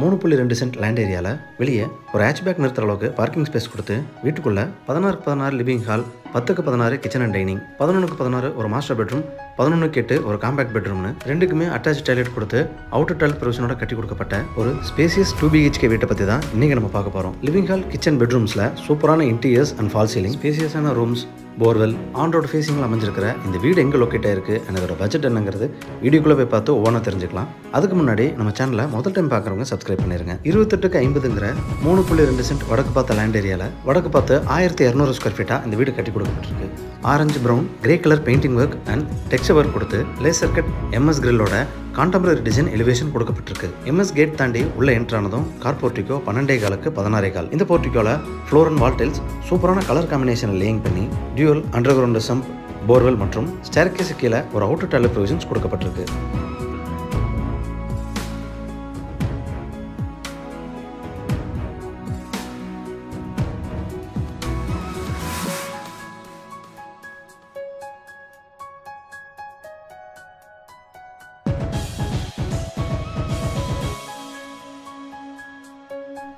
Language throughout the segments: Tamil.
3.2 சென்ட் லேண்ட் ஏரியாவில் வெளியே ஒரு ஹேட்ச்பேக் நிறுத்துற அளவுக்கு பார்க்கிங் ஸ்பேஸ் கொடுத்து வீட்டுக்குள்ள 16:16 living hall, 10:16 kitchen and dining, 11:16 ஒரு மாஸ்டர் பெட்ரூம், 11:8 ஒரு காம்பேக்ட் பெட்ரூம்னு ரெண்டுக்குமே அட்டாச் டாய்லெட் கொடுத்து அவுட்டர் டாய்லெட் ப்ரொவிஷனோட கட்டி கொடுக்கப்பட்ட ஒரு ஸ்பேசியஸ் 2 BHK வீட்டை பற்றி தான் இன்னைக்கு நம்ம பார்க்க போகிறோம். லிவிங் ஹால், கிச்சன், பெட்ரூம்ஸில் சூப்பரான இன்டீரியர்ஸ் அண்ட் ஃபால் சீலிங், ஸ்பேசியஸான ரூம்ஸ், போர்வெல், ஆன் ரோடு ஃபேஸிங்கில் அமைஞ்சிருக்கிற இந்த வீடு எங்கே லொக்கேட் ஆயிருக்கு and அதோட பட்ஜெட் என்னங்கிறது வீடியோக்குள்ளே போய் பார்த்து ஒவ்வொன்றா தெரிஞ்சுக்கலாம். அதுக்கு முன்னாடி நம்ம சேனலை முதல் டைம் பார்க்குறவங்க சப்ஸ்கிரைப் பண்ணிருங்க. 28:50ங்கிற 3.2 சென்ட் வடக்கு பார்த்த லேண்ட் ஏரியாவில் வடக்கு பார்த்து 1200 ஸ்கொயர் ஃபீட்டாக இந்த வீடு கட்டி கொடுக்கப்பட்டிருக்கு. Orange brown grey colour painting work and texture work கொடுத்து லேசர் கட் MS கிரில்லோட கான்டெம்பரரி டிசைன் எலிவேஷன் கொடுக்கப்பட்டிருக்கு. MS கேட் தாண்டி உள்ள என்ட்ரானதும் கார் போர்ட்டிகோ 12.15 16.15. இந்த போர்ட்டிகோல ஃப்ளோர் அண்ட் வால் டைல்ஸ் சூப்பரான கலர் காம்பினேஷன் லேயிங் பண்ணி dual underground sump, borewell மற்றும் ஸ்டேர்கேஸ் கீழே ஒரு அவுட்டர் டாய்லெட் ப்ரொவிஷன்ஸ் கொடுக்கப்பட்டிருக்கு.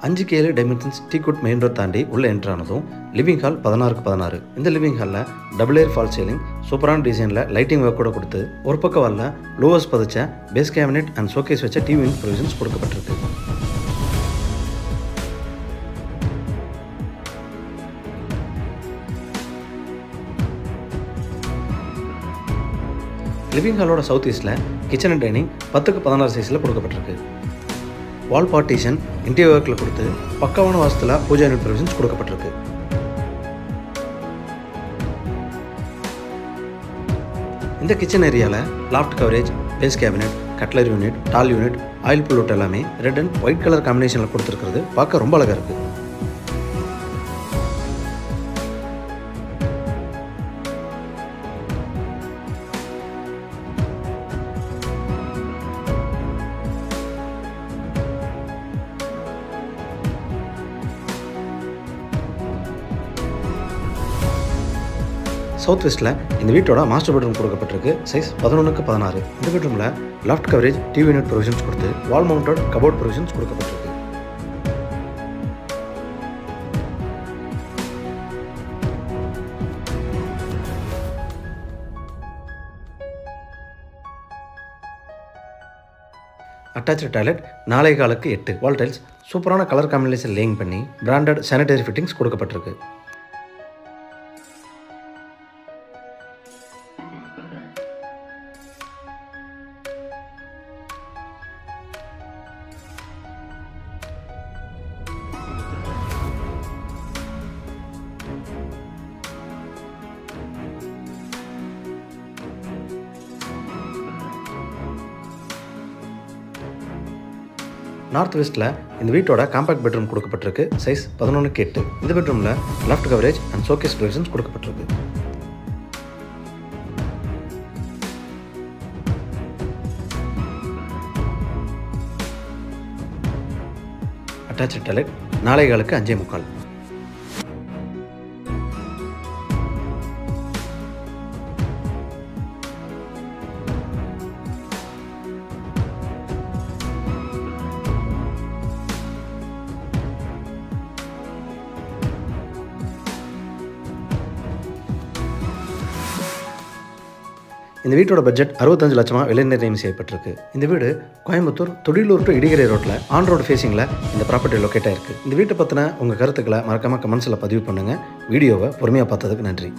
அஞ்சுக்கு 7 டைமென்ஷன்ஸ் டீக்குட் மெயின் ரோட் தாண்டி உள்ள என்ட்ரானதும் லிவிங் ஹால் 16:16. இந்த லிவிங் ஹாலில் டபுள் ஏர் ஃபால் சீலிங் சூப்பரான டிசைனில் லைட்டிங் ஒர்க் கூட கொடுத்து ஒரு பக்கம் வரல லோவர்ஸ் பதிச்ச பேஸ் கேபினெட் அண்ட் ஷோகேஸ் வச்ச டிவி யூனிட் ப்ரொவிஷன்ஸ் கொடுக்கப்பட்டிருக்கு. லிவிங் ஹாலோட சவுத் ஈஸ்டில் கிச்சன் அண்ட் டைனிங் 10:16 சைஸில் கொடுக்கப்பட்டிருக்கு. வால் பார்ட்டிஷன் இன்டீரியர் ஒர்க்கில் கொடுத்து பக்காவான வாஸ்துல பூஜா யூனிட் ப்ரொவிஷன்ஸ் கொடுக்கப்பட்டிருக்கு. இந்த கிச்சன் ஏரியாவில் loft coverage, base cabinet, cutlery unit, tall unit, oil pullout எல்லாமே ரெட் அண்ட் ஒயிட் கலர் காம்பினேஷனில் கொடுத்துருக்கிறது பார்க்க ரொம்ப அழகாக இருக்குது. சவுத் வெஸ்ட்டில் இந்த வீட்டோட மாஸ்டர் பெட்ரூம் கொடுக்கப்பட்டிருக்கு. சைஸ் 11:16. இந்த பெட்ரூமில் loft coverage, TV unit provisions கொடுத்து வால் மவுண்டட் கபோர்ட் ப்ரொவிஷன்ஸ் கொடுக்கப்பட்டிருக்கு. அட்டாச்சு டாய்லெட் 4.8 வால் டைல்ஸ் சூப்பரான கலர் காம்பினேஷன் லேயிங் பண்ணி பிராண்டட் சானிடரி ஃபிட்டிங்ஸ் கொடுக்கப்பட்டிருக்கு. நார்த் வெஸ்ட்டில் இந்த வீட்டோட காம்பேக்ட் பெட்ரூம் கொடுக்கப்பட்டிருக்கு. சைஸ் 11:8. இந்த பெட்ரூமில் loft coverage and showcase provisions கொடுக்கப்பட்டிருக்கு. Attach toilet 4.15. இந்த வீட்டோட பட்ஜெட் 65 லட்சமாக விலை நிர்ணயம் செய்யப்பட்டிருக்கு. இந்த வீடு கோயம்புத்தூர் துடியலூர் டு இடிகரை ரோட்டில் ஆன் ரோடு ஃபேஸிங்கில் இந்த ப்ராப்பர்ட்டி லொக்கேட் ஆயிருக்கு. இந்த வீட்டை பற்றின உங்கள் கருத்துக்களை மறக்காமல் கமெண்ட்ஸில் பதிவு பண்ணுங்கள். வீடியோவை பொறுமையாக பார்த்ததுக்கு நன்றி.